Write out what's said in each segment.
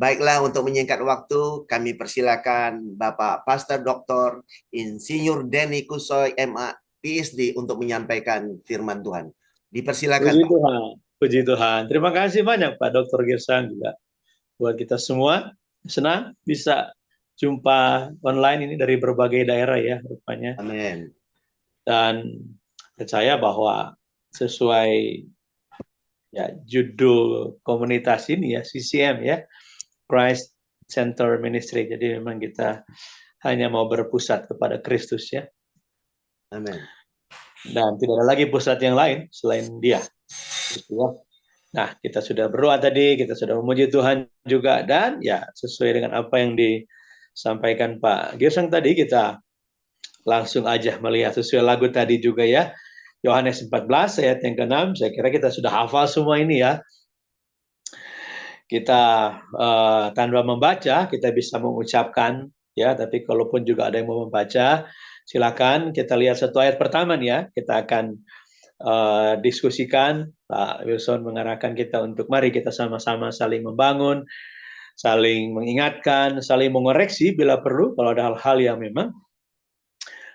Baiklah, untuk menyingkat waktu, kami persilakan Bapak Pastor Dr. Insinyur Denny Kusoy, MA, PhD, untuk menyampaikan firman Tuhan. Dipersilakan, Puji Pak. Tuhan, puji Tuhan. Terima kasih banyak Pak Dr. Girsang juga buat kita semua. Senang bisa jumpa online ini dari berbagai daerah ya rupanya. Amin. Dan percaya bahwa sesuai ya judul komunitas ini ya CCM ya, Christ Center Ministry. Jadi memang kita hanya mau berpusat kepada Kristus ya. Amin. Dan tidak ada lagi pusat yang lain selain Dia. Gitu ya. Nah, kita sudah berdoa tadi, kita sudah memuji Tuhan juga, dan ya sesuai dengan apa yang disampaikan Pak Girsang tadi, kita langsung aja melihat sesuai lagu tadi juga ya. Yohanes 14 ayat yang ke-6, saya kira kita sudah hafal semua ini ya. Kita tanpa membaca, kita bisa mengucapkan ya, tapi kalaupun juga ada yang mau membaca, silakan kita lihat satu ayat pertama nih ya. Kita akan diskusikan. Pak Wilson mengarahkan kita untuk mari kita sama-sama saling membangun, saling mengingatkan, saling mengoreksi bila perlu kalau ada hal-hal yang memang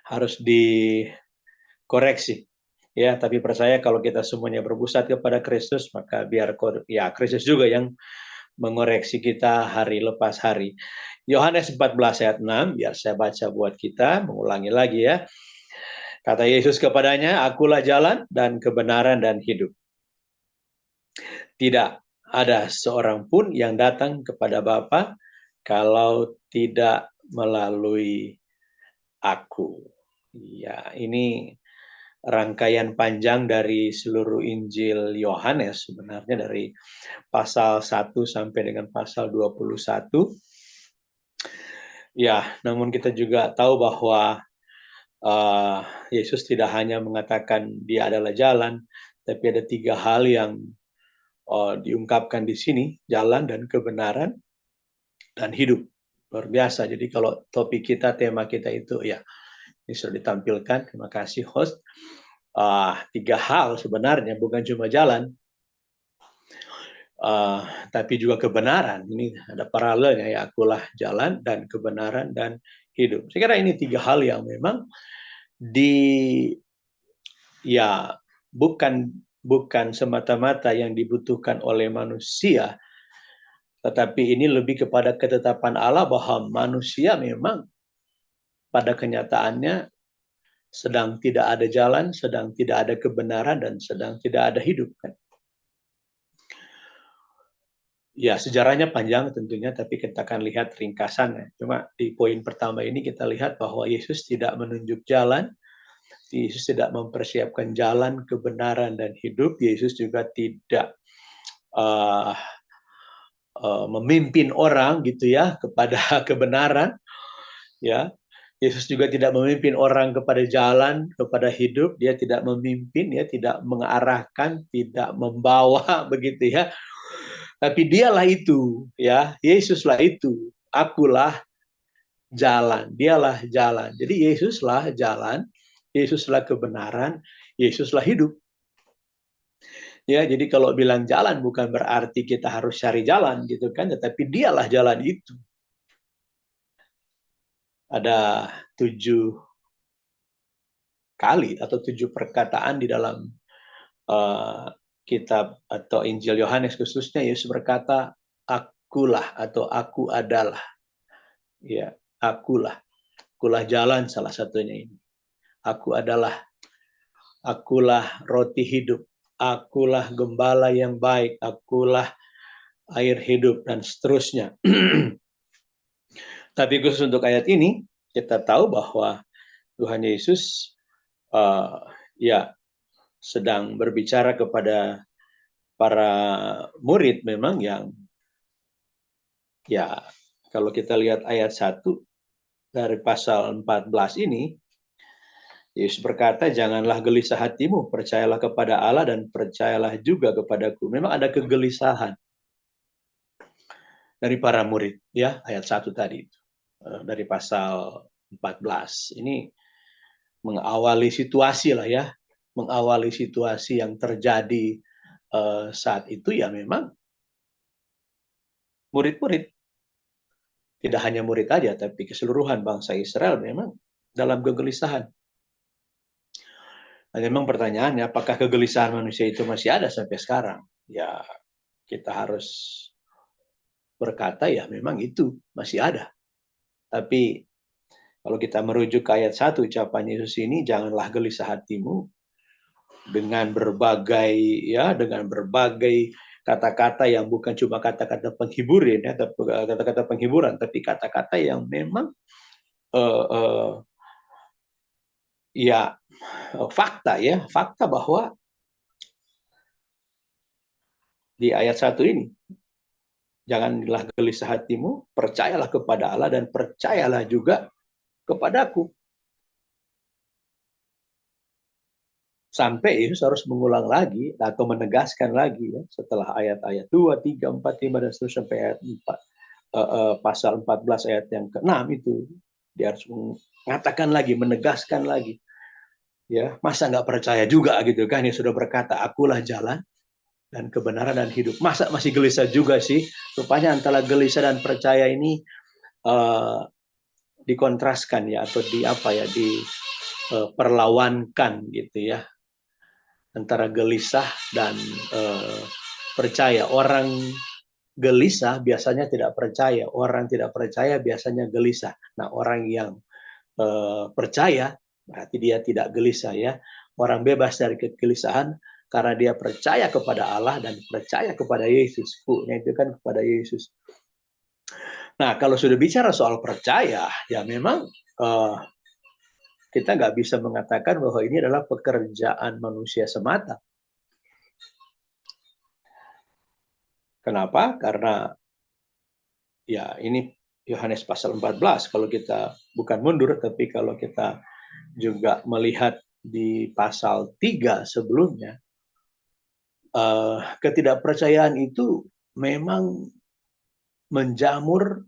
harus dikoreksi. Ya, tapi percaya kalau kita semuanya berpusat kepada Kristus, maka biar ya Kristus juga yang mengoreksi kita hari lepas hari. Yohanes 14 ayat 6, biar saya baca buat kita, mengulangi lagi ya. Kata Yesus kepadanya, akulah jalan dan kebenaran dan hidup. Tidak ada seorang pun yang datang kepada Bapa kalau tidak melalui aku. Ya, ini rangkaian panjang dari seluruh Injil Yohanes, sebenarnya dari pasal 1 sampai dengan pasal 21. Ya, namun kita juga tahu bahwa Yesus tidak hanya mengatakan dia adalah jalan, tapi ada 3 hal yang diungkapkan di sini, jalan dan kebenaran dan hidup. Luar biasa. Jadi kalau topik kita, tema kita itu ya, ini sudah ditampilkan. Terima kasih host. 3 hal sebenarnya, bukan cuma jalan, tapi juga kebenaran. Ini ada paralelnya ya, akulah jalan dan kebenaran dan hidup. Saya kira ini 3 hal yang memang ya bukan semata-mata yang dibutuhkan oleh manusia, tetapi ini lebih kepada ketetapan Allah bahwa manusia memang pada kenyataannya sedang tidak ada jalan, sedang tidak ada kebenaran, dan sedang tidak ada hidup. Kan? Ya, sejarahnya panjang tentunya, tapi kita akan lihat ringkasannya. Cuma di poin pertama ini kita lihat bahwa Yesus tidak menunjuk jalan, Yesus tidak mempersiapkan jalan, kebenaran, dan hidup. Yesus juga tidak memimpin orang gitu ya kepada kebenaran. Ya, Yesus juga tidak memimpin orang kepada jalan, kepada hidup. Dia tidak memimpin, ya, tidak mengarahkan, tidak membawa begitu ya. Tapi dialah itu, ya, Yesuslah itu. Akulah jalan, dialah jalan. Jadi Yesuslah jalan, Yesuslah kebenaran, Yesuslah hidup. Ya, jadi kalau bilang jalan bukan berarti kita harus cari jalan gitu kan, tetapi dialah jalan itu. Ada 7 kali atau 7 perkataan di dalam kitab atau Injil Yohanes khususnya. Yesus berkata, akulah atau aku adalah. Ya, akulah jalan salah satunya ini. Akulah roti hidup, akulah gembala yang baik, akulah air hidup, dan seterusnya. Tapi khusus untuk ayat ini, kita tahu bahwa Tuhan Yesus ya sedang berbicara kepada para murid memang yang ya kalau kita lihat ayat 1 dari pasal 14 ini, Yesus berkata, janganlah gelisah hatimu, percayalah kepada Allah dan percayalah juga kepadaku. Memang ada kegelisahan dari para murid, ya, ayat 1 tadi. Dari pasal 14. Ini mengawali situasi lah ya, mengawali situasi yang terjadi saat itu ya memang murid-murid Tidak hanya murid aja, tapi keseluruhan bangsa Israel memang dalam kegelisahan. Dan memang pertanyaannya, apakah kegelisahan manusia itu masih ada sampai sekarang? Ya, kita harus berkata ya memang itu masih ada. Tapi kalau kita merujuk ke ayat 1 ucapan Yesus ini, janganlah gelisah hatimu dengan berbagai kata-kata yang bukan cuma kata-kata penghiburan ya, kata-kata penghiburan, tapi kata-kata yang memang uh, uh, ya fakta bahwa di ayat 1 ini, janganlah gelisah hatimu, percayalah kepada Allah dan percayalah juga kepadaku. Sampai Yesus harus mengulang lagi atau menegaskan lagi ya, setelah ayat-ayat 2, 3, 4, 5 dan seterusnya sampai ayat 4, pasal 14 ayat yang ke-6 itu dia harus mengatakan lagi, menegaskan lagi. Ya, masa nggak percaya juga gitu kan? Dia sudah berkata, akulah jalan dan kebenaran dan hidup. Masa masih gelisah juga sih? Rupanya antara gelisah dan percaya ini dikontraskan ya, atau perlawankan gitu ya, antara gelisah dan percaya. Orang gelisah biasanya tidak percaya, orang tidak percaya biasanya gelisah. Nah, orang yang percaya berarti dia tidak gelisah ya. Orang bebas dari kegelisahan karena dia percaya kepada Allah dan percaya kepada Yesus. Itu kan kepada Yesus. Nah, kalau sudah bicara soal percaya, ya memang kita nggak bisa mengatakan bahwa ini adalah pekerjaan manusia semata. Kenapa? Karena ya ini Yohanes pasal 14. Kalau kita bukan mundur, tapi kalau kita juga melihat di pasal 3 sebelumnya, ketidakpercayaan itu memang menjamur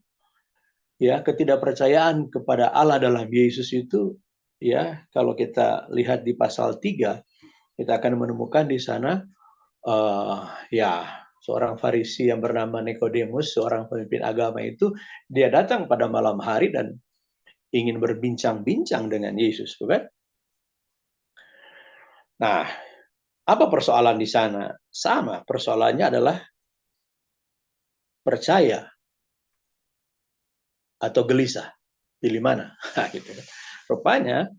ya, ketidakpercayaan kepada Allah dalam Yesus itu ya, kalau kita lihat di pasal 3 kita akan menemukan di sana ya seorang Farisi yang bernama Nikodemus, seorang pemimpin agama itu, dia datang pada malam hari dan ingin berbincang-bincang dengan Yesus, bukan? Nah, apa persoalan di sana? Sama, persoalannya adalah percaya atau gelisah. Pilih mana? Gitu. Rupanya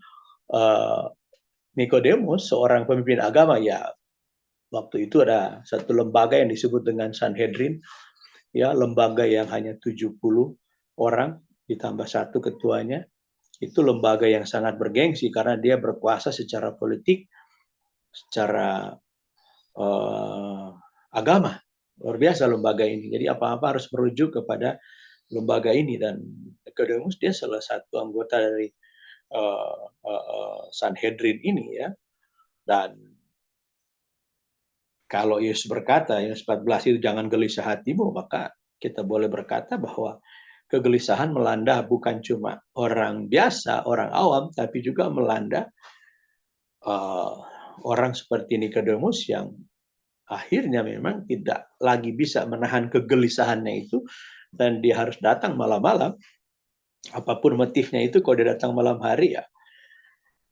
Nikodemus, seorang pemimpin agama, ya waktu itu ada satu lembaga yang disebut dengan Sanhedrin, ya lembaga yang hanya 70 orang ditambah satu ketuanya. Itu lembaga yang sangat bergengsi karena dia berkuasa secara politik, secara agama. Luar biasa lembaga ini. Jadi apa-apa harus merujuk kepada lembaga ini, dan Nikodemus dia salah satu anggota dari Sanhedrin ini ya. Dan kalau Yesus berkata, Yohanes 14 itu jangan gelisah hatimu, maka kita boleh berkata bahwa kegelisahan melanda bukan cuma orang biasa, orang awam, tapi juga melanda orang seperti Nikodemus yang akhirnya memang tidak lagi bisa menahan kegelisahannya itu, dan dia harus datang malam-malam. Apapun motifnya itu, kalau dia datang malam hari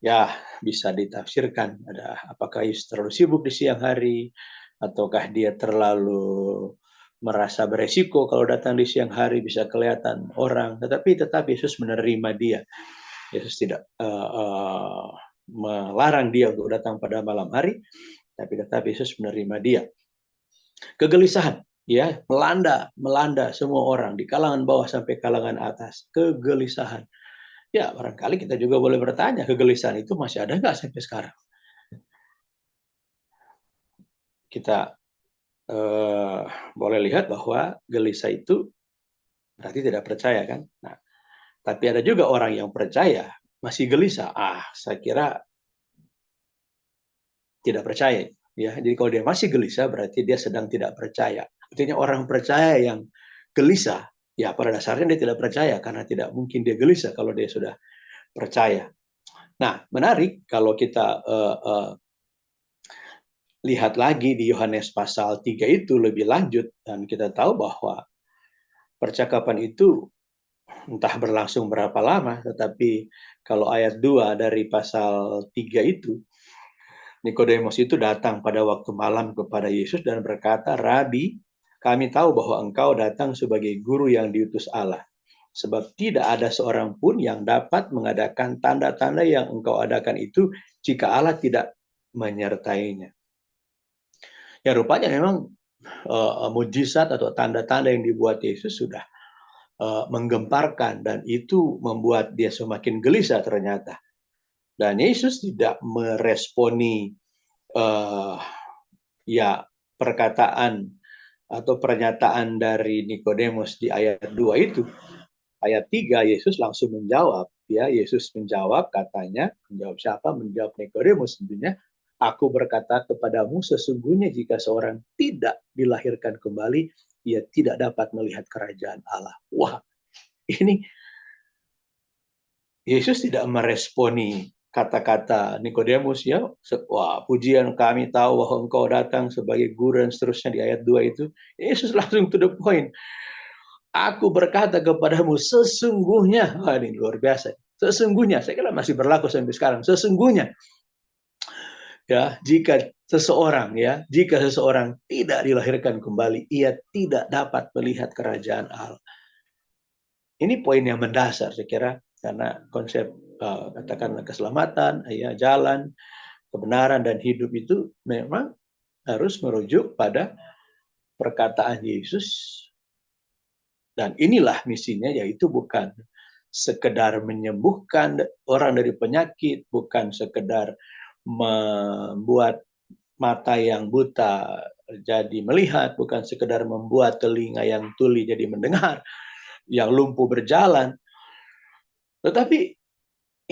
ya bisa ditafsirkan. Apakah Yesus terlalu sibuk di siang hari, ataukah dia terlalu merasa beresiko kalau datang di siang hari, bisa kelihatan orang. Tetapi tetap Yesus menerima dia. Yesus tidak melarang dia untuk datang pada malam hari, tapi tetap Yesus menerima dia. Kegelisahan ya melanda semua orang, di kalangan bawah sampai kalangan atas. Kegelisahan. Ya, barangkali kita juga boleh bertanya, kegelisahan itu masih ada nggak sampai sekarang? Kita boleh lihat bahwa gelisah itu berarti tidak percaya kan? Nah, tapi ada juga orang yang percaya masih gelisah. Saya kira tidak percaya. Ya, jadi kalau dia masih gelisah berarti dia sedang tidak percaya. Artinya orang percaya yang gelisah, ya pada dasarnya dia tidak percaya, karena tidak mungkin dia gelisah kalau dia sudah percaya. Nah, menarik kalau kita lihat lagi di Yohanes pasal 3 itu lebih lanjut, dan kita tahu bahwa percakapan itu entah berlangsung berapa lama, tetapi kalau ayat 2 dari pasal 3 itu, Nikodemus itu datang pada waktu malam kepada Yesus dan berkata, "Rabi, kami tahu bahwa engkau datang sebagai guru yang diutus Allah. Sebab tidak ada seorang pun yang dapat mengadakan tanda-tanda yang engkau adakan itu jika Allah tidak menyertainya." Ya rupanya memang mujizat atau tanda-tanda yang dibuat Yesus sudah menggemparkan dan itu membuat dia semakin gelisah ternyata. Dan Yesus tidak meresponi uh, ya perkataan atau pernyataan dari Nikodemus di ayat 2 itu. Ayat 3 Yesus langsung menjawab, ya Yesus menjawab, katanya, menjawab siapa? Menjawab Nikodemus tentunya. Aku berkata kepadamu, sesungguhnya jika seorang tidak dilahirkan kembali, ia tidak dapat melihat kerajaan Allah. Wah, ini Yesus tidak meresponi kata-kata Nikodemus, ya. Wah, pujian, kami tahu bahwa engkau datang sebagai guru dan seterusnya di ayat 2 itu. Yesus langsung to the point. Aku berkata kepadamu, sesungguhnya, wah ini luar biasa. Sesungguhnya, saya kira masih berlaku sampai sekarang. Sesungguhnya, ya, jika seseorang tidak dilahirkan kembali, ia tidak dapat melihat kerajaan Allah. Ini poin yang mendasar, saya kira, karena konsep katakanlah keselamatan, ya, jalan, kebenaran dan hidup itu memang harus merujuk pada perkataan Yesus. Dan inilah misinya, yaitu bukan sekedar menyembuhkan orang dari penyakit, bukan sekedar membuat mata yang buta jadi melihat, bukan sekedar membuat telinga yang tuli jadi mendengar, yang lumpuh berjalan. Tetapi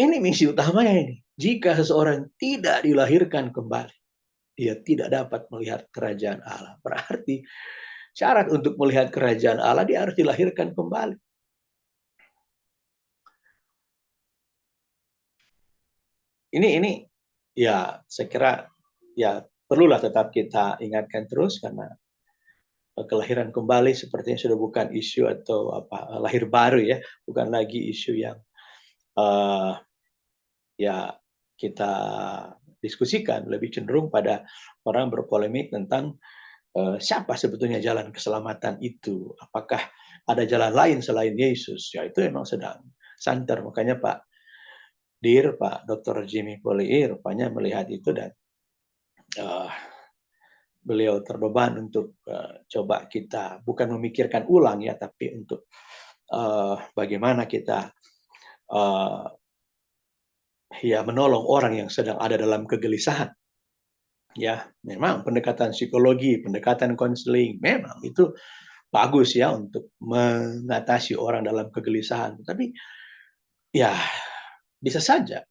ini misi utamanya ini. Jika seseorang tidak dilahirkan kembali, dia tidak dapat melihat kerajaan Allah. Berarti syarat untuk melihat kerajaan Allah, dia harus dilahirkan kembali. Ini ya saya kira ya perlulah tetap kita ingatkan terus, karena kelahiran kembali sepertinya sudah bukan isu atau apa lahir baru, ya, bukan lagi isu yang uh, ya kita diskusikan. Lebih cenderung pada orang berpolemik tentang siapa sebetulnya jalan keselamatan itu, apakah ada jalan lain selain Yesus. Ya itu memang sedang santer, makanya Pak Dr. Jimmy Poliir rupanya melihat itu dan beliau terbeban untuk coba kita bukan memikirkan ulang, ya, tapi untuk bagaimana kita ya menolong orang yang sedang ada dalam kegelisahan. Ya, memang pendekatan psikologi, pendekatan konseling, memang itu bagus, ya, untuk mengatasi orang dalam kegelisahan. Tapi ya bisa saja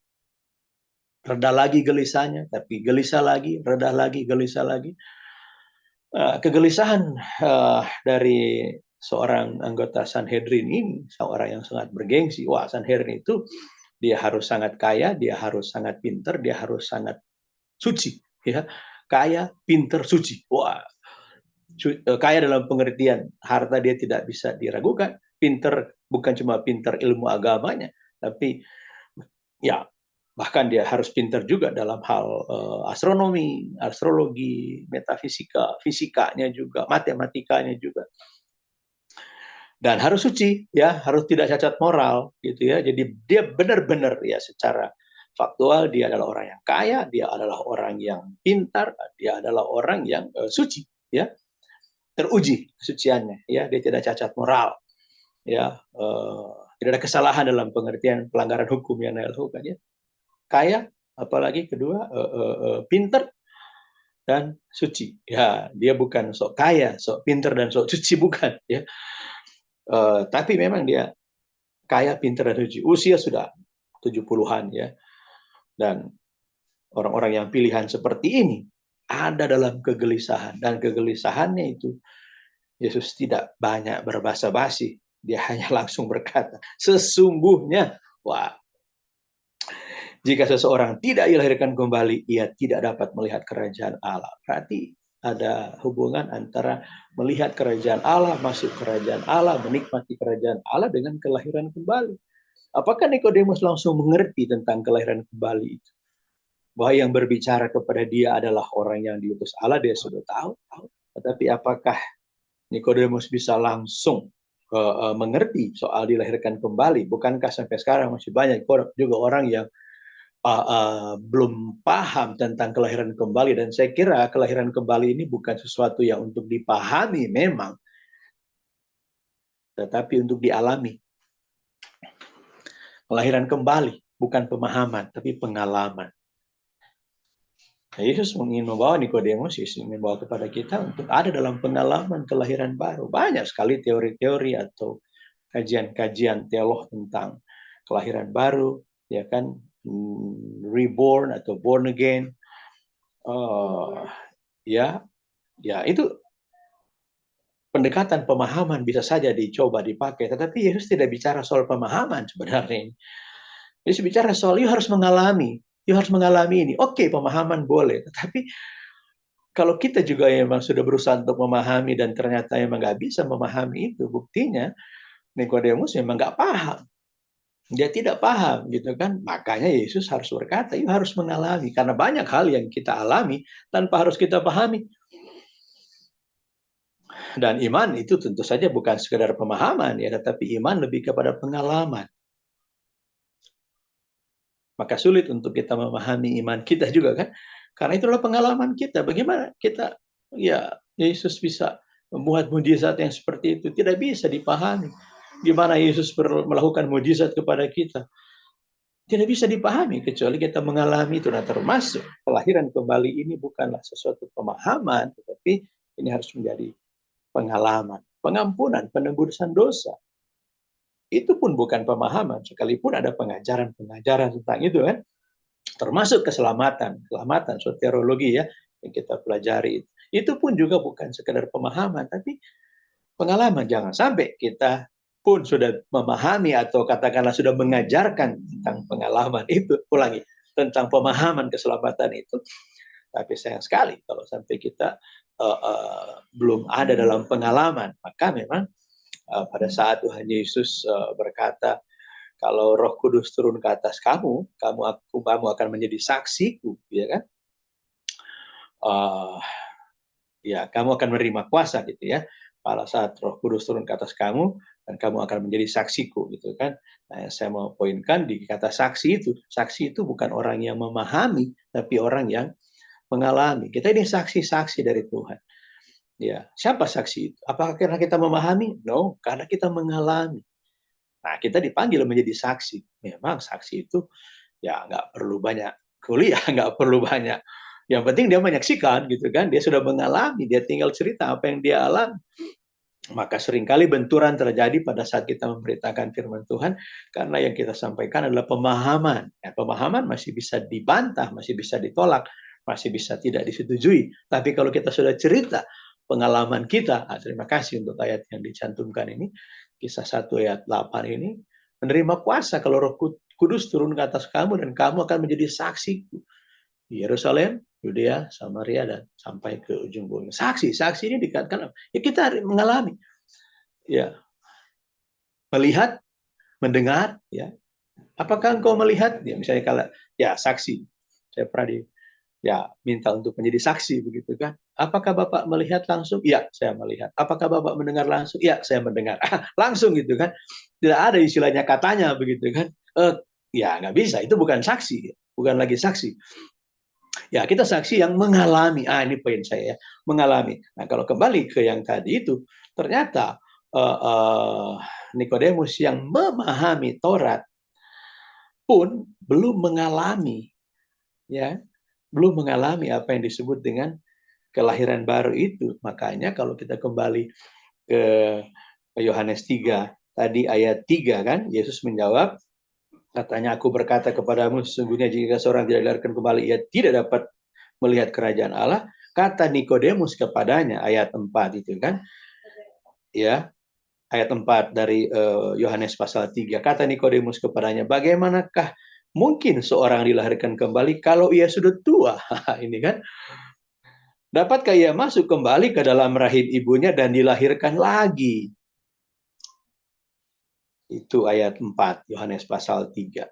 reda lagi gelisahnya, tapi gelisah lagi, reda lagi, gelisah lagi. Kegelisahan dari seorang anggota Sanhedrin ini, seorang yang sangat bergengsi. Wah, Sanhedrin itu dia harus sangat kaya, dia harus sangat pintar, dia harus sangat suci, ya. Kaya, pintar, suci. Wah, kaya dalam pengertian harta dia tidak bisa diragukan. Pintar bukan cuma pintar ilmu agamanya, tapi ya bahkan dia harus pintar juga dalam hal astronomi, astrologi, metafisika, fisikanya juga, matematikanya juga. Dan harus suci, ya, harus tidak cacat moral, gitu ya. Jadi dia benar-benar, ya, secara faktual dia adalah orang yang kaya, dia adalah orang yang pintar, dia adalah orang yang suci, ya, teruji kesuciannya, ya, dia tidak cacat moral, ya, tidak ada kesalahan dalam pengertian pelanggaran hukum yang dia lakukan, ya. Kaya, apalagi kedua pinter dan suci. Ya, dia bukan sok kaya, sok pinter dan sok suci, bukan, ya. Tapi memang dia kaya, pinter dan suci. Usia sudah 70-an, ya. Dan orang-orang yang pilihan seperti ini ada dalam kegelisahan, dan kegelisahannya itu Yesus tidak banyak berbasa-basi. Dia hanya langsung berkata, sesungguhnya, wah, jika seseorang tidak dilahirkan kembali, ia tidak dapat melihat kerajaan Allah. Berarti ada hubungan antara melihat kerajaan Allah, masuk kerajaan Allah, menikmati kerajaan Allah dengan kelahiran kembali. Apakah Nikodemus langsung mengerti tentang kelahiran kembali itu? Bahwa yang berbicara kepada dia adalah orang yang diutus Allah, dia sudah tahu. Tetapi apakah Nikodemus bisa langsung mengerti soal dilahirkan kembali? Bukankah sampai sekarang masih banyak juga orang yang belum paham tentang kelahiran kembali, dan saya kira kelahiran kembali ini bukan sesuatu yang untuk dipahami memang, tetapi untuk dialami. Kelahiran kembali bukan pemahaman, tapi pengalaman. Nah, Yesus ingin membawa Nikodemus, Yesus ingin membawa kepada kita untuk ada dalam pengalaman kelahiran baru. Banyak sekali teori-teori atau kajian-kajian teolog tentang kelahiran baru, ya kan, reborn atau born again, ya itu pendekatan pemahaman bisa saja dicoba dipakai, tetapi Yesus tidak bicara soal pemahaman sebenarnya. Yesus bicara soal you harus mengalami ini. Oke, pemahaman boleh, tetapi kalau kita juga memang sudah berusaha untuk memahami dan ternyata memang nggak bisa memahami itu, buktinya Nikodemus memang nggak paham. Dia tidak paham, gitu kan? Makanya Yesus harus berkata, you harus mengalami, karena banyak hal yang kita alami tanpa harus kita pahami. Dan iman itu tentu saja bukan sekedar pemahaman, ya, tetapi iman lebih kepada pengalaman. Maka sulit untuk kita memahami iman kita juga, kan? Karena itulah pengalaman kita. Bagaimana kita, ya, Yesus bisa membuat mujizat yang seperti itu? Tidak bisa dipahami. Gimana Yesus melakukan mujizat kepada kita? Tidak bisa dipahami kecuali kita mengalami itu. Nah, termasuk kelahiran kembali ini bukanlah sesuatu pemahaman, tetapi ini harus menjadi pengalaman. Pengampunan, penebusan dosa. Itu pun bukan pemahaman, sekalipun ada pengajaran-pengajaran tentang itu, kan? Termasuk keselamatan, soteriologi, ya, yang kita pelajari. Itu pun juga bukan sekedar pemahaman, tapi pengalaman. Jangan sampai kita pun sudah memahami atau katakanlah sudah mengajarkan tentang pengalaman itu, ulangi, tentang pemahaman keselamatan itu, tapi sayang sekali kalau sampai kita belum ada dalam pengalaman. Maka memang pada saat Tuhan Yesus berkata, kalau Roh Kudus turun ke atas kamu akan menjadi saksiku, ya kan? Ya, kamu akan menerima kuasa, gitu ya. Pada saat Roh Kudus turun ke atas kamu, dan kamu akan menjadi saksiku, gitu kan. Nah, saya mau poinkan di kata saksi itu bukan orang yang memahami, tapi orang yang mengalami. Kita ini saksi-saksi dari Tuhan. Ya, siapa saksi itu? Apakah karena kita memahami? No, karena kita mengalami. Nah, kita dipanggil menjadi saksi. Memang saksi itu ya nggak perlu banyak kuliah, nggak perlu banyak. Yang penting dia menyaksikan, gitu kan. Dia sudah mengalami, dia tinggal cerita apa yang dia alami. Maka seringkali benturan terjadi pada saat kita memberitakan firman Tuhan, karena yang kita sampaikan adalah pemahaman. Ya, pemahaman masih bisa dibantah, masih bisa ditolak, masih bisa tidak disetujui. Tapi kalau kita sudah cerita pengalaman kita, terima kasih untuk ayat yang dicantumkan ini, Kisah 1 ayat 8 ini, menerima kuasa kalau Roh Kudus turun ke atas kamu, dan kamu akan menjadi saksiku di Yerusalem, Yudea, Samaria, dan sampai ke ujung bumi. Saksi ini dikatakan, ya kita mengalami, ya, melihat, mendengar, ya. Apakah engkau melihat? Ya, misalnya kalau ya saksi, saya pernah minta untuk menjadi saksi, begitu kan? Apakah Bapak melihat langsung? Ya, saya melihat. Apakah Bapak mendengar langsung? Ya, saya mendengar. Langsung, gitu kan? Tidak ada istilahnya katanya, begitu kan? Ya, nggak bisa. Itu bukan saksi, bukan lagi saksi. Ya, kita saksi yang mengalami. Ini poin saya, ya, mengalami. Nah, kalau kembali ke yang tadi itu, ternyata Nikodemus yang memahami Taurat pun belum mengalami, ya, belum mengalami apa yang disebut dengan kelahiran baru itu. Makanya kalau kita kembali ke Yohanes 3 tadi ayat 3, kan, Yesus menjawab, katanya, aku berkata kepadamu, sesungguhnya jika seorang tidak dilahirkan kembali, ia tidak dapat melihat kerajaan Allah. Kata Nikodemus kepadanya, ayat 4 itu, kan, ya, ayat 4 dari Yohanes pasal 3. Kata Nikodemus kepadanya, bagaimanakah mungkin seorang dilahirkan kembali kalau ia sudah tua? Ini kan, Dapatkah ia masuk kembali ke dalam rahim ibunya dan dilahirkan lagi? Itu ayat 4, Yohanes pasal 3.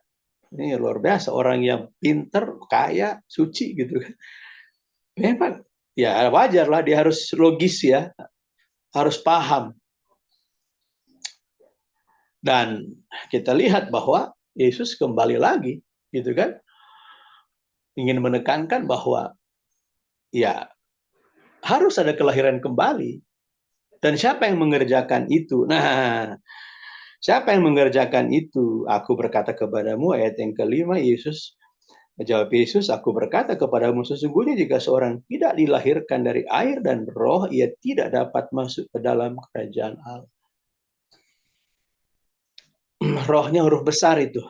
Ini luar biasa, orang yang pinter, kaya, suci gitu kan. Memang ya wajar lah, dia harus logis ya, harus paham. Dan kita lihat bahwa Yesus kembali lagi, gitu kan, ingin menekankan bahwa ya harus ada kelahiran kembali. Dan siapa yang mengerjakan itu? Nah, siapa yang mengerjakan itu? Aku berkata kepadamu, ayat yang kelima, jawab Yesus, aku berkata kepadamu, sesungguhnya jika seorang tidak dilahirkan dari air dan roh, ia tidak dapat masuk ke dalam kerajaan Allah. Rohnya huruf besar itu.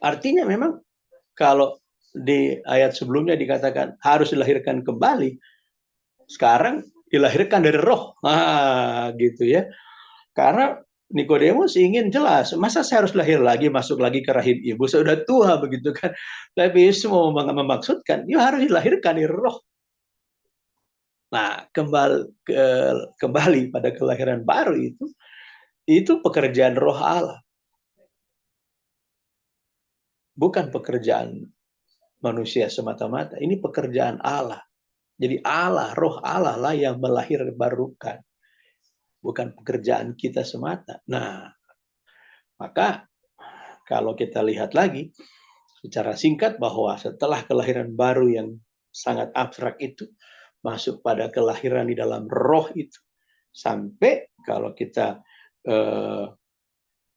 Artinya memang kalau di ayat sebelumnya dikatakan harus dilahirkan kembali, sekarang dilahirkan dari roh. Gitu ya. Karena Nikodemus ingin jelas, masa saya harus lahir lagi, masuk lagi ke rahim ibu, saya sudah tua begitu kan. Tapi Yesus mau memaksudkan, ya harus dilahirkan dari roh. Nah, kembali pada kelahiran baru itu pekerjaan roh Allah. Bukan pekerjaan manusia semata-mata, ini pekerjaan Allah. Jadi Allah, roh Allah lah yang melahirbarukan. Bukan pekerjaan kita semata. Nah, maka kalau kita lihat lagi, secara singkat bahwa setelah kelahiran baru yang sangat abstrak itu, masuk pada kelahiran di dalam roh itu, sampai kalau kita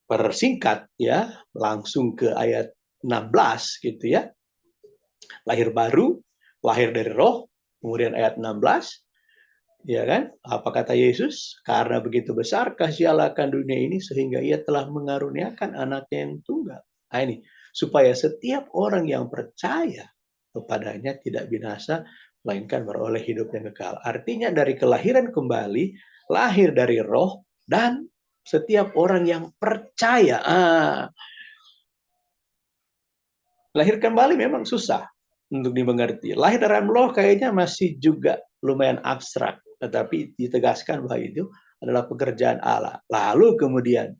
persingkat ya, langsung ke ayat 16 gitu ya. Lahir baru, lahir dari roh, kemudian ayat 16, ya kan? Apa kata Yesus? Karena begitu besar kasih Allah akan dunia ini sehingga ia telah mengaruniakan anaknya yang tunggal. Nah ini, supaya setiap orang yang percaya kepadanya tidak binasa, melainkan beroleh hidup yang kekal. Artinya dari kelahiran kembali, lahir dari roh, dan setiap orang yang percaya. Lahir kembali memang susah untuk dimengerti. Lahir dari roh kayaknya masih juga lumayan abstrak, tetapi ditegaskan bahwa itu adalah pekerjaan Allah. Lalu kemudian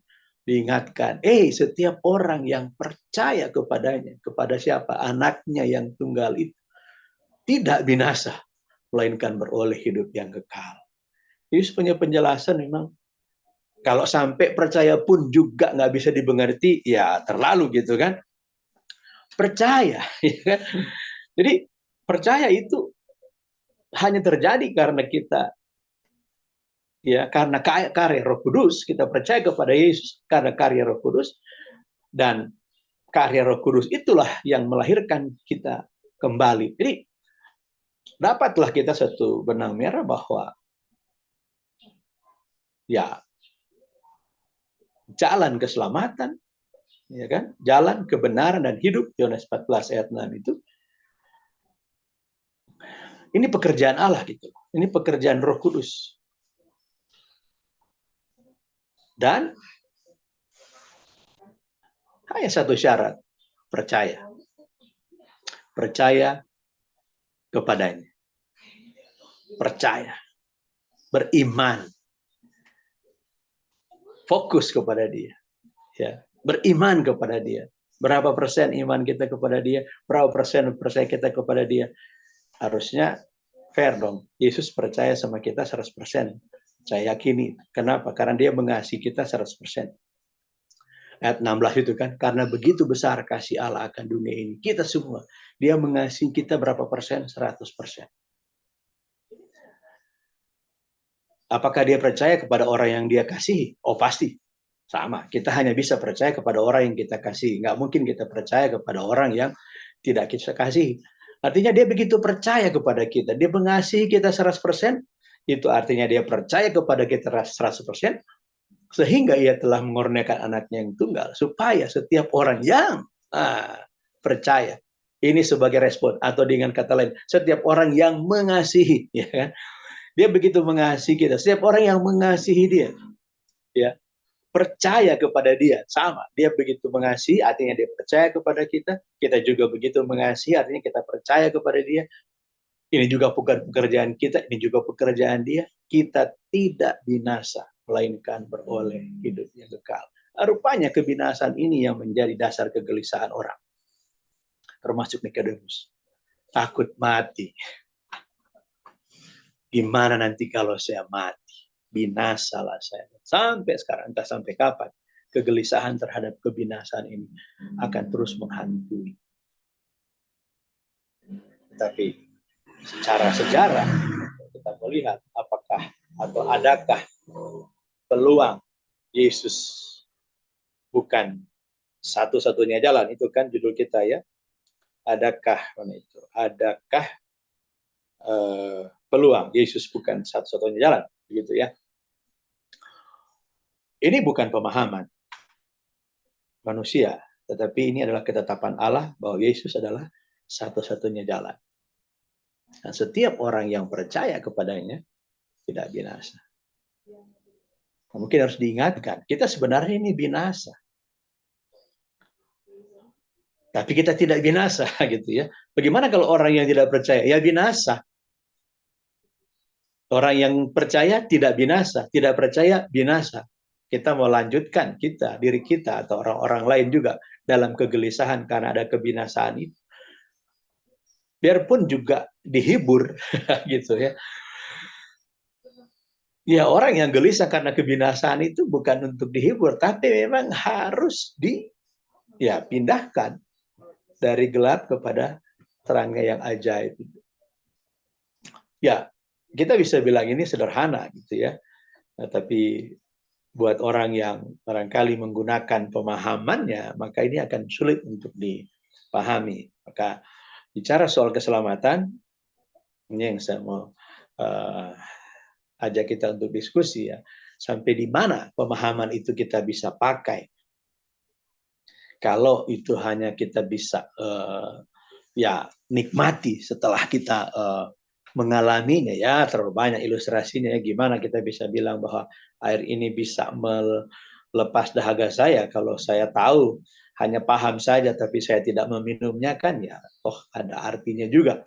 diingatkan, setiap orang yang percaya kepadanya, kepada siapa? Anaknya yang tunggal itu, tidak binasa, melainkan beroleh hidup yang kekal. Yesus punya penjelasan memang, kalau sampai percaya pun juga nggak bisa dimengerti, ya terlalu gitu kan. Percaya, ya kan? Jadi percaya itu hanya terjadi karena kita, ya karena karya Roh Kudus, kita percaya kepada Yesus karena karya Roh Kudus, dan karya Roh Kudus itulah yang melahirkan kita kembali. Jadi dapatlah kita satu benang merah bahwa ya jalan keselamatan, ya kan, jalan kebenaran dan hidup, Yohanes 14 ayat 6 itu, ini pekerjaan Allah gitu. Ini pekerjaan Roh Kudus. Dan hanya satu syarat, percaya. Percaya kepadanya. Percaya. Beriman. Fokus kepada dia. Ya, beriman kepada dia. Berapa persen iman kita kepada dia? Berapa persen percaya kita kepada dia? Harusnya fair dong. Yesus percaya sama kita 100%. Saya yakini. Kenapa? Karena dia mengasihi kita 100%. Ayat 16 itu kan, karena begitu besar kasih Allah akan dunia ini. Kita semua. Dia mengasihi kita berapa persen? 100%. Apakah dia percaya kepada orang yang dia kasihi? Oh pasti. Sama. Kita hanya bisa percaya kepada orang yang kita kasihi. Nggak mungkin kita percaya kepada orang yang tidak kita kasihi. Artinya dia begitu percaya kepada kita. Dia mengasihi kita 100%. Itu artinya dia percaya kepada kita 100%. Sehingga ia telah mengorbankan anaknya yang tunggal. Supaya setiap orang yang percaya. Ini sebagai respon. Atau dengan kata lain, setiap orang yang mengasihi. Ya kan? Dia begitu mengasihi kita. Setiap orang yang mengasihi dia. Ya, percaya kepada dia. Sama. Dia begitu mengasihi, artinya dia percaya kepada kita. Kita juga begitu mengasihi, artinya kita percaya kepada dia. Ini juga bukan pekerjaan kita, ini juga pekerjaan dia. Kita tidak binasa, melainkan beroleh hidup yang kekal. Rupanya kebinasaan ini yang menjadi dasar kegelisahan orang, termasuk Nikodemus. Takut mati. Gimana nanti kalau saya mati? Binasalah saya. Sampai sekarang, entah sampai kapan, kegelisahan terhadap kebinasaan ini akan terus menghantui. Tapi secara sejarah, kita melihat apakah atau adakah peluang Yesus bukan satu-satunya jalan. Itu kan judul kita ya. Adakah Adakah peluang Yesus bukan satu-satunya jalan, begitu ya. Ini bukan pemahaman manusia, tetapi ini adalah ketetapan Allah bahwa Yesus adalah satu-satunya jalan. Dan setiap orang yang percaya kepadanya tidak binasa. Mungkin harus diingatkan, kita sebenarnya ini binasa. Tapi kita tidak binasa gitu ya. Bagaimana kalau orang yang tidak percaya? Ya binasa. Orang yang percaya tidak binasa, tidak percaya binasa. Kita mau lanjutkan diri kita atau orang-orang lain juga dalam kegelisahan karena ada kebinasaan itu. Biarpun juga dihibur gitu ya. Ya orang yang gelisah karena kebinasaan itu bukan untuk dihibur, tapi memang harus pindahkan dari gelap kepada terangnya yang ajaib. Ya, kita bisa bilang ini sederhana gitu ya. Nah, tapi buat orang yang barangkali menggunakan pemahamannya, maka ini akan sulit untuk dipahami. Maka bicara soal keselamatan, ini yang saya mau ajak kita untuk diskusi ya. Sampai di mana pemahaman itu kita bisa pakai. Kalau itu hanya kita bisa nikmati setelah kita mengalaminya ya, terlalu banyak ilustrasinya ya, gimana kita bisa bilang bahwa air ini bisa melepas dahaga saya kalau saya tahu hanya paham saja tapi saya tidak meminumnya kan ya, ada artinya juga.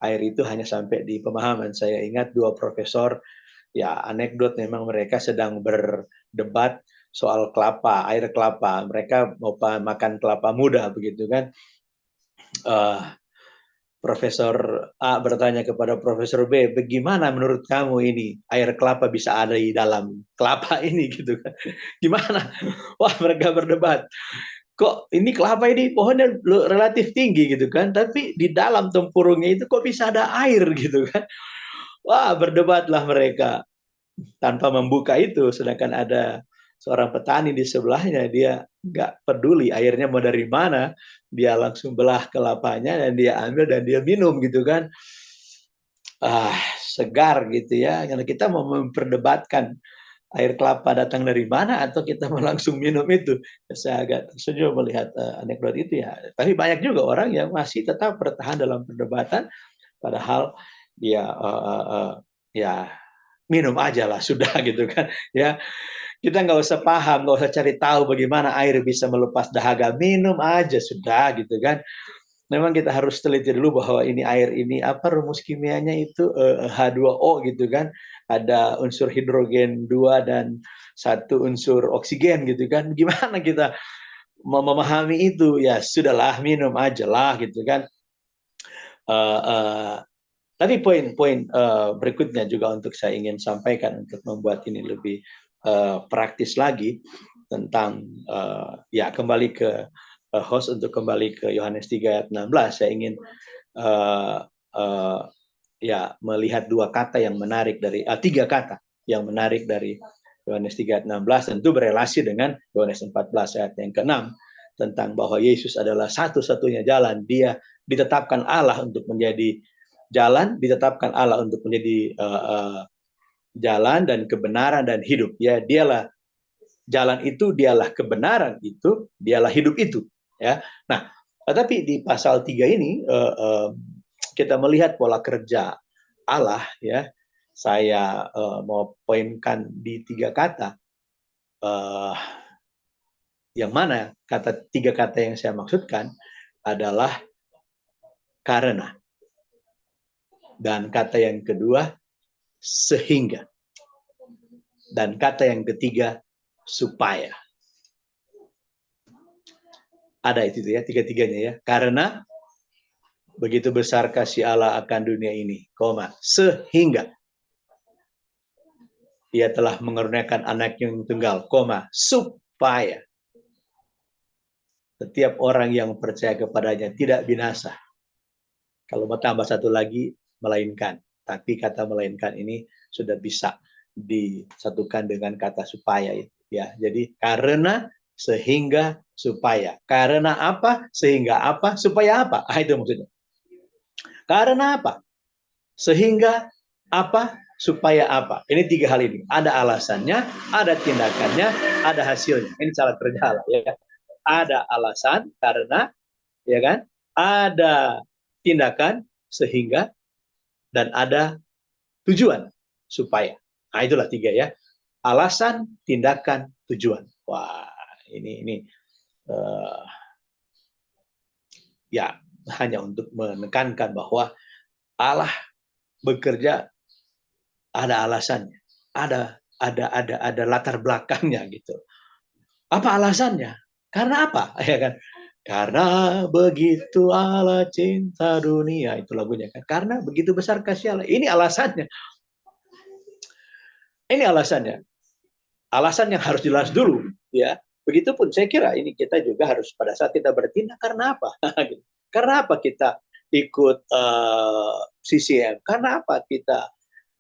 Air itu hanya sampai di pemahaman. Saya ingat dua profesor, ya anekdot memang mereka sedang berdebat soal kelapa, air kelapa. Mereka mau makan kelapa muda begitu kan. Profesor A bertanya kepada Profesor B, bagaimana menurut kamu ini air kelapa bisa ada di dalam kelapa ini gitu kan? Gimana? Wah, mereka berdebat. Kok ini kelapa ini pohonnya relatif tinggi gitu kan, tapi di dalam tempurungnya itu kok bisa ada air gitu kan? Wah, berdebatlah mereka tanpa membuka itu, sedangkan ada seorang petani di sebelahnya, dia nggak peduli airnya mau dari mana, dia langsung belah kelapanya dan dia ambil dan dia minum gitu kan. Segar gitu ya, karena kita mau memperdebatkan air kelapa datang dari mana atau kita mau langsung minum itu. Saya agak tersenyum melihat anekdot itu ya. Tapi banyak juga orang yang masih tetap bertahan dalam perdebatan, padahal dia minum aja lah sudah gitu kan ya. Kita nggak usah paham, nggak usah cari tahu bagaimana air bisa melepas dahaga, minum aja sudah gitu kan. Memang kita harus teliti dulu bahwa ini air ini apa rumus kimianya itu H2O gitu kan, ada unsur hidrogen 2 dan satu unsur oksigen gitu kan. Gimana kita memahami itu? Ya sudahlah, minum aja lah gitu kan. Tapi poin-poin berikutnya juga untuk saya ingin sampaikan untuk membuat ini lebih praktis lagi tentang kembali ke host untuk kembali ke Yohanes 3 ayat 16. Saya ingin melihat dua kata yang menarik dari tiga kata yang menarik dari Yohanes 3 ayat 16, tentu berelasi dengan Yohanes 14 ayat yang ke-6 tentang bahwa Yesus adalah satu-satunya jalan. Dia ditetapkan Allah untuk menjadi jalan, ditetapkan Allah untuk menjadi jalan dan kebenaran dan hidup. Ya, dialah jalan itu, dialah kebenaran itu, dialah hidup itu. Ya, nah, tetapi di pasal 3 ini kita melihat pola kerja Allah. Ya, saya mau poinkan di tiga kata. Yang mana tiga kata yang saya maksudkan adalah karena. Dan kata yang kedua, sehingga. Dan kata yang ketiga, supaya. Ada itu ya, tiga-tiganya ya. Karena begitu besar kasih Allah akan dunia ini, sehingga Ia telah mengaruniakan anak yang tunggal, supaya setiap orang yang percaya kepadanya tidak binasa. Kalau mau tambah satu lagi, melainkan. Tapi kata melainkan ini sudah bisa disatukan dengan kata supaya. Ya, jadi karena, sehingga, supaya. Karena apa? Sehingga apa? Supaya apa? Itu maksudnya. Karena apa? Sehingga apa? Supaya apa? Ini tiga hal ini. Ada alasannya, ada tindakannya, ada hasilnya. Ini cara kerja Allah, ya. Ada alasan karena, ya kan? Ada tindakan sehingga, dan ada tujuan supaya. Nah, itulah tiga ya. Alasan, tindakan, tujuan. Wah, ini uh, ya hanya untuk menekankan bahwa Allah bekerja ada alasannya, ada latar belakangnya gitu. Apa alasannya? Karena apa? Ya kan? Karena begitu Allah cinta dunia, itu lagunya kan. Karena begitu besar kasih Allah. Ini alasannya. Ini alasannya. Alasan yang harus jelas dulu, ya. Begitupun saya kira ini kita juga harus pada saat kita bertindak karena apa? Karena apa kita ikut CCM? Karena apa kita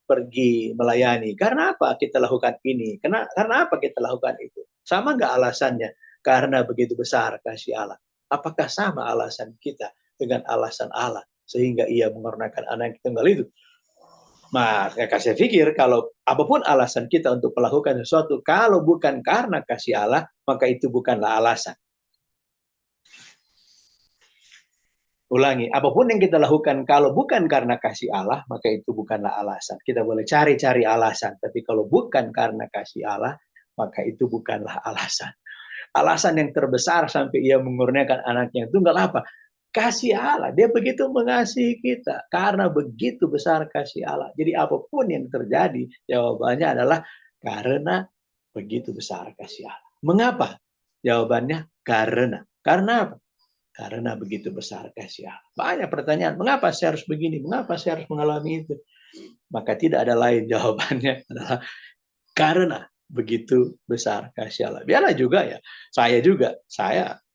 pergi melayani? Karena apa kita lakukan ini? Karena apa kita lakukan itu? Sama nggak alasannya? Karena begitu besar kasih Allah. Apakah sama alasan kita dengan alasan Allah sehingga Ia mengaruniakan anak yang tunggal itu? Maka saya pikir kalau apapun alasan kita untuk melakukan sesuatu, kalau bukan karena kasih Allah, maka itu bukanlah alasan. Ulangi, apapun yang kita lakukan kalau bukan karena kasih Allah, maka itu bukanlah alasan. Kita boleh cari-cari alasan, tapi kalau bukan karena kasih Allah, maka itu bukanlah alasan. Alasan yang terbesar sampai Ia mengurniakan anak yang tunggal apa? Kasih Allah. Dia begitu mengasihi kita. Karena begitu besar kasih Allah. Jadi apapun yang terjadi, jawabannya adalah karena begitu besar kasih Allah. Mengapa? Jawabannya karena. Karena apa? Karena begitu besar kasih Allah. Banyak pertanyaan, mengapa saya harus begini? Mengapa saya harus mengalami itu? Maka tidak ada lain jawabannya adalah karena begitu besar kasih Allah. Biarlah juga ya, saya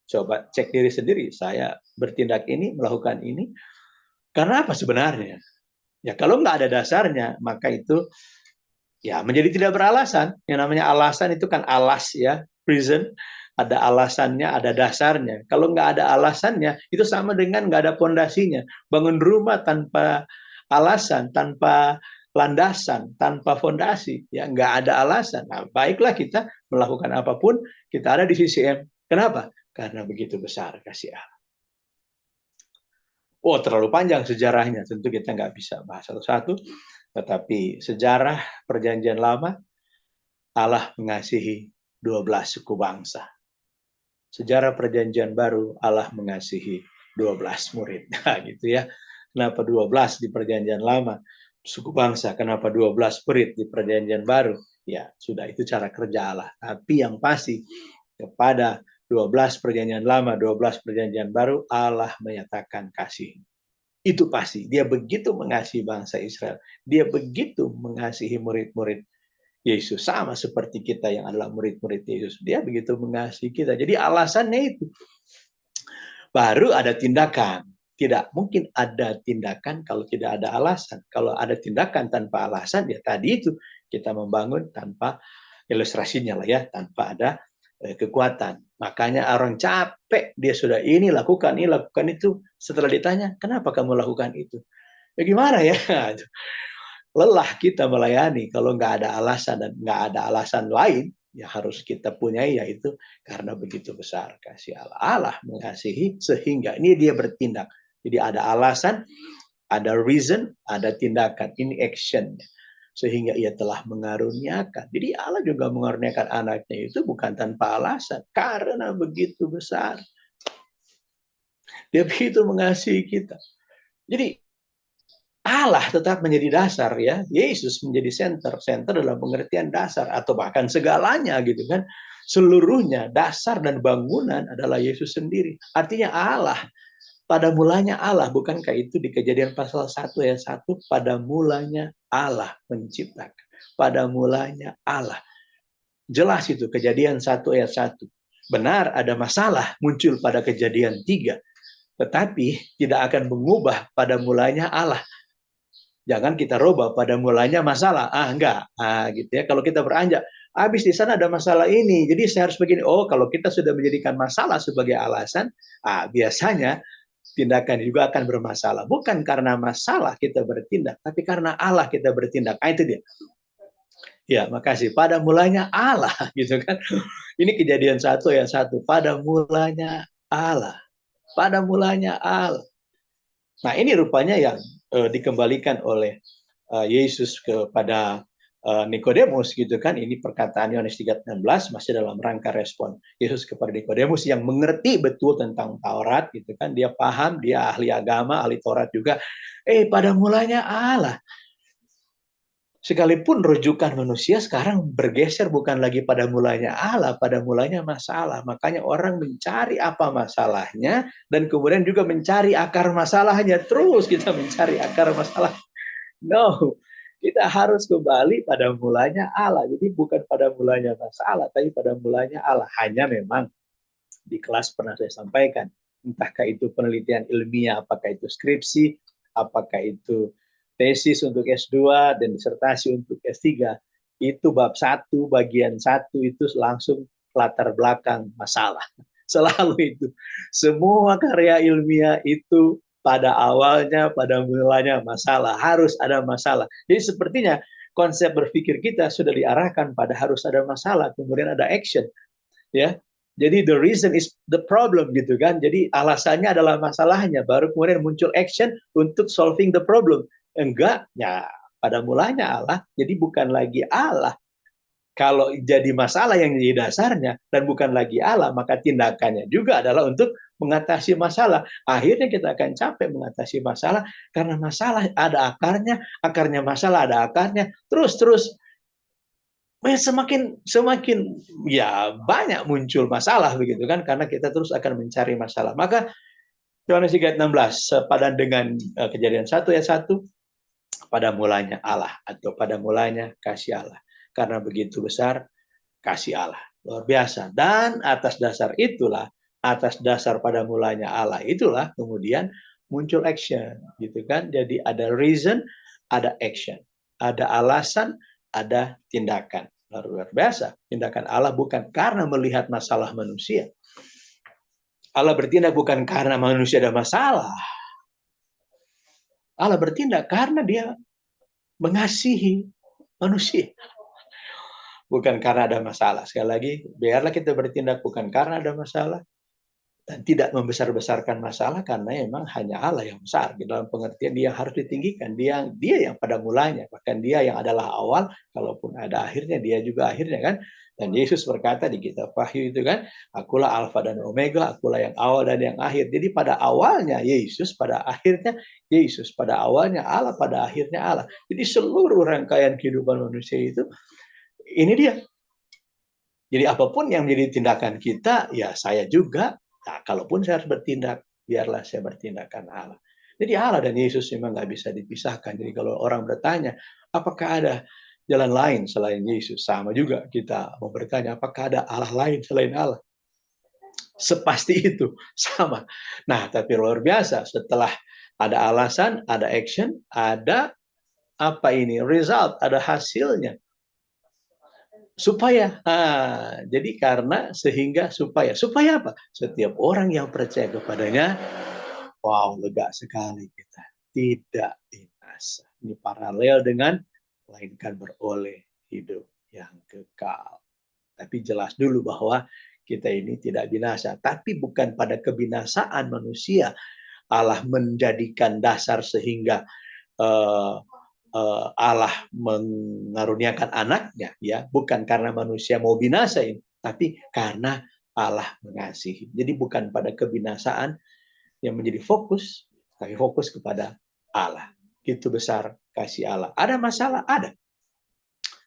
coba cek diri sendiri, saya bertindak ini, melakukan ini, karena apa sebenarnya? Ya kalau nggak ada dasarnya, maka itu ya menjadi tidak beralasan. Yang namanya alasan itu kan alas ya, prison, ada alasannya, ada dasarnya. Kalau nggak ada alasannya, itu sama dengan nggak ada pondasinya. Bangun rumah tanpa alasan, tanpa landasan, tanpa fondasi, ya nggak ada alasan. Nah, baiklah kita melakukan apapun, kita ada di CCM. Kenapa? Karena begitu besar kasih Allah. Oh, terlalu panjang sejarahnya. Tentu kita nggak bisa bahas satu-satu. Tetapi sejarah Perjanjian Lama, Allah mengasihi 12 suku bangsa. Sejarah Perjanjian Baru, Allah mengasihi 12 murid. Nah, gitu ya. Kenapa 12 di Perjanjian Lama? Suku bangsa, kenapa 12 murid di Perjanjian Baru? Ya, sudah itu cara kerja Allah. Tapi yang pasti, kepada 12 Perjanjian Lama, 12 Perjanjian Baru, Allah menyatakan kasih. Itu pasti. Dia begitu mengasihi bangsa Israel. Dia begitu mengasihi murid-murid Yesus. Sama seperti kita yang adalah murid-murid Yesus. Dia begitu mengasihi kita. Jadi alasannya itu. Baru ada tindakan. Tidak mungkin ada tindakan kalau tidak ada alasan. Kalau ada tindakan tanpa alasan, ya tadi itu kita membangun tanpa ilustrasinya lah ya. Tanpa ada kekuatan. Makanya orang capek, dia sudah ini lakukan itu. Setelah ditanya, kenapa kamu lakukan itu? Ya gimana ya? Lelah kita melayani kalau nggak ada alasan dan nggak ada alasan lain yang harus kita punyai, yaitu karena begitu besar kasih Allah. Allah mengasihi sehingga ini dia bertindak. Jadi ada alasan, ada reason, ada tindakan. Ini action. Sehingga ia telah mengaruniakan. Jadi Allah juga mengaruniakan anaknya itu bukan tanpa alasan. Karena begitu besar. Dia begitu mengasihi kita. Jadi Allah tetap menjadi dasar ya. Yesus menjadi center dalam pengertian dasar atau bahkan segalanya gitu kan. Seluruhnya dasar dan bangunan adalah Yesus sendiri. Artinya Allah, pada mulanya Allah, bukankah itu di Kejadian pasal 1 ayat 1, pada mulanya Allah menciptakan. Pada mulanya Allah. Jelas itu Kejadian 1 ayat 1. Benar ada masalah muncul pada Kejadian 3, tetapi tidak akan mengubah pada mulanya Allah. Jangan kita rubah pada mulanya masalah. Enggak. Gitu ya. Kalau kita beranjak, habis di sana ada masalah ini, jadi saya harus begini. Oh, kalau kita sudah menjadikan masalah sebagai alasan, biasanya tindakan juga akan bermasalah. Bukan karena masalah kita bertindak, tapi karena Allah kita bertindak. Itu dia. Ya, makasih. Pada mulanya Allah, gitu kan. Ini Kejadian 1 ayat 1. Pada mulanya Allah. Pada mulanya Allah. Nah, ini rupanya yang dikembalikan oleh Yesus kepada Nikodemus gitu kan. Ini perkataan Yohanes 3:16 masih dalam rangka respon Yesus kepada Nikodemus yang mengerti betul tentang Taurat gitu kan. Dia paham, dia ahli agama, ahli Taurat juga. Pada mulanya Allah. Sekalipun rujukan manusia sekarang bergeser bukan lagi pada mulanya Allah, pada mulanya masalah. Makanya orang mencari apa masalahnya dan kemudian juga mencari akar masalahnya. Terus kita mencari akar masalah. No, kita harus kembali pada mulanya Allah. Jadi bukan pada mulanya masalah, tapi pada mulanya Allah. Hanya memang di kelas pernah saya sampaikan, entahkah itu penelitian ilmiah, apakah itu skripsi, apakah itu tesis untuk S2 dan disertasi untuk S3, itu bab 1, bagian 1 itu langsung latar belakang masalah. Selalu itu. Semua karya ilmiah itu pada awalnya, pada mulanya masalah. Harus ada masalah. Jadi sepertinya konsep berpikir kita sudah diarahkan pada harus ada masalah, kemudian ada action. Ya, jadi the reason is the problem gitu kan. Jadi alasannya adalah masalahnya, baru kemudian muncul action untuk solving the problem. Enggak, ya pada mulanya Allah. Jadi bukan lagi Allah. Kalau jadi masalah yang jadi dasarnya dan bukan lagi Allah, maka tindakannya juga adalah untuk mengatasi masalah. Akhirnya kita akan capek mengatasi masalah karena masalah ada akarnya, akarnya masalah ada akarnya, terus semakin ya banyak muncul masalah begitu kan, karena kita terus akan mencari masalah. Maka Yohanes 3:16 sepadan dengan Kejadian 1 ayat 1, pada mulanya Allah atau pada mulanya kasih Allah. Karena begitu besar kasih Allah. Luar biasa. Dan atas dasar itulah, atas dasar pada mulanya Allah itulah kemudian muncul action gitu kan. Jadi ada reason, ada action. Ada alasan, ada tindakan. Luar biasa. Tindakan Allah bukan karena melihat masalah manusia. Allah bertindak bukan karena manusia ada masalah. Allah bertindak karena dia mengasihi manusia. Bukan karena ada masalah. Sekali lagi, biarlah kita bertindak bukan karena ada masalah, dan tidak membesar-besarkan masalah karena memang hanya Allah yang besar. Di dalam pengertian dia harus ditinggikan. Dia yang pada mulanya, bahkan dia yang adalah awal, kalaupun ada akhirnya, dia juga akhirnya kan. Dan Yesus berkata di kitab Wahyu itu kan, akulah Alfa dan Omega, akulah yang awal dan yang akhir. Jadi pada awalnya Yesus, pada akhirnya Yesus, pada awalnya Allah, pada akhirnya Allah. Jadi seluruh rangkaian kehidupan manusia itu, ini dia. Jadi apapun yang menjadi tindakan kita, ya saya juga. Nah, kalaupun saya harus bertindak, biarlah saya bertindak karena Allah. Jadi Allah dan Yesus memang nggak bisa dipisahkan. Jadi kalau orang bertanya, apakah ada jalan lain selain Yesus? Sama juga kita mau bertanya, apakah ada Allah lain selain Allah? Sepasti itu, sama. Nah, tapi luar biasa. Setelah ada alasan, ada action, ada apa ini? Result, ada hasilnya. Supaya, jadi karena sehingga supaya apa? Setiap orang yang percaya kepadanya, wow, lega sekali kita, tidak binasa. Ini paralel dengan melainkan beroleh hidup yang kekal. Tapi jelas dulu bahwa kita ini tidak binasa, tapi bukan pada kebinasaan manusia Allah menjadikan dasar sehingga Allah mengaruniakan anaknya, ya, bukan karena manusia mau binasain, tapi karena Allah mengasihi. Jadi bukan pada kebinasaan yang menjadi fokus, tapi fokus kepada Allah. Begitu besar kasih Allah. Ada masalah? Ada.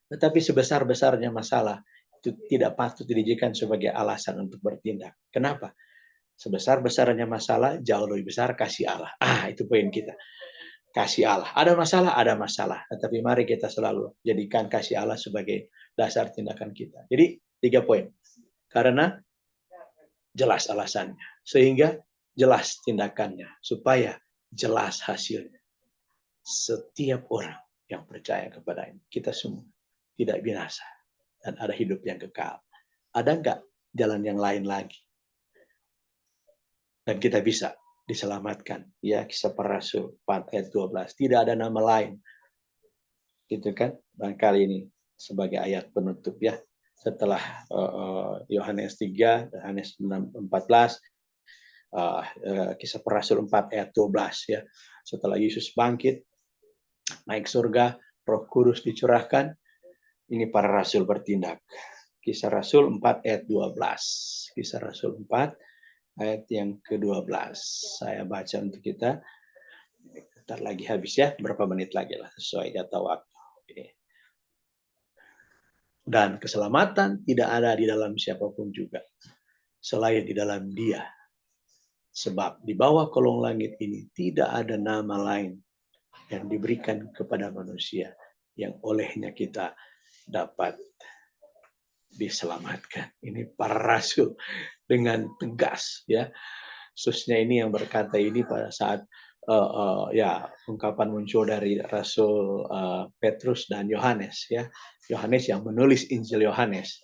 Tetapi sebesar-besarnya masalah itu tidak patut dijadikan sebagai alasan untuk bertindak. Kenapa? Sebesar-besarnya masalah jauh lebih besar kasih Allah. Itu poin kita. Kasih Allah. Ada masalah? Ada masalah. Tetapi mari kita selalu jadikan kasih Allah sebagai dasar tindakan kita. Jadi 3 poin. Karena jelas alasannya. Sehingga jelas tindakannya. Supaya jelas hasilnya. Setiap orang yang percaya kepadanya, kita semua tidak binasa. Dan ada hidup yang kekal. Ada enggak jalan yang lain lagi? Dan kita bisa diselamatkan. Ya, Kisah Para Rasul 4 ayat 12. Tidak ada nama lain. Gitu kan? Barangkali ini sebagai ayat penutup ya. Setelah Yohanes 3, Yohanes 14, Kisah Para Rasul 4 ayat 12 ya. Setelah Yesus bangkit, naik surga, Roh Kudus dicurahkan, ini para rasul bertindak. Kisah Rasul 4 ayat 12. Kisah Rasul 4 ayat yang ke-12. Saya baca untuk kita. Bentar lagi habis ya, berapa menit lagi lah sesuai jatah waktu. Oke. Dan keselamatan tidak ada di dalam siapapun juga selain di dalam Dia. Sebab di bawah kolong langit ini tidak ada nama lain yang diberikan kepada manusia yang olehnya kita dapat diselamatkan. Ini para rasul dengan tegas ya. Khususnya ini yang berkata ini pada saat ya ungkapan muncul dari Rasul Petrus dan Yohanes ya. Yohanes yang menulis Injil Yohanes.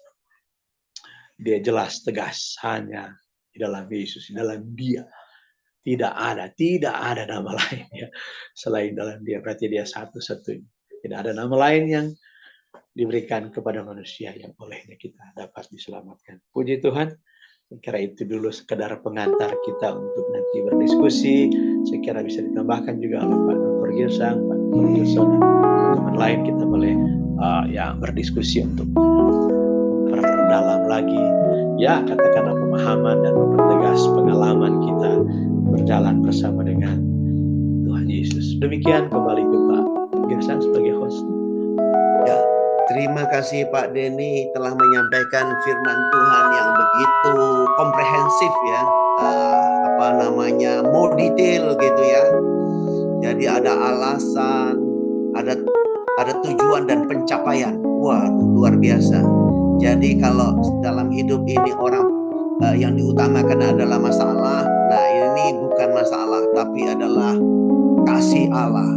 Dia jelas tegas hanya di dalam Yesus, di dalam Dia. Tidak ada nama lain ya selain dalam Dia. Berarti Dia satu-satunya. Tidak ada nama lain yang diberikan kepada manusia yang olehnya kita dapat diselamatkan. Puji Tuhan. Saya kira itu dulu sekedar pengantar kita untuk nanti berdiskusi. Saya kira bisa ditambahkan juga oleh Pak Dr. Girsang, Pak Dr. Gilson, dan teman-teman lain. Kita boleh berdiskusi untuk memperdalam lagi ya katakanlah pemahaman dan mempertegas pengalaman kita berjalan bersama dengan Tuhan Yesus. Demikian kembali ke Pak Girsang sebagai host. Ya, terima kasih Pak Denny telah menyampaikan firman Tuhan yang begitu komprehensif ya, more detail gitu ya. Jadi ada alasan, ada tujuan dan pencapaian. Wah, luar biasa. Jadi kalau dalam hidup ini orang yang diutamakan adalah masalah, nah ini bukan masalah, tapi adalah kasih Allah.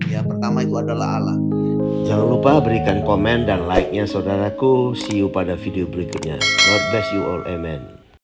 Ya pertama itu adalah Allah. Jangan lupa berikan komen dan like-nya saudaraku. See you pada video berikutnya. God bless you all. Amen.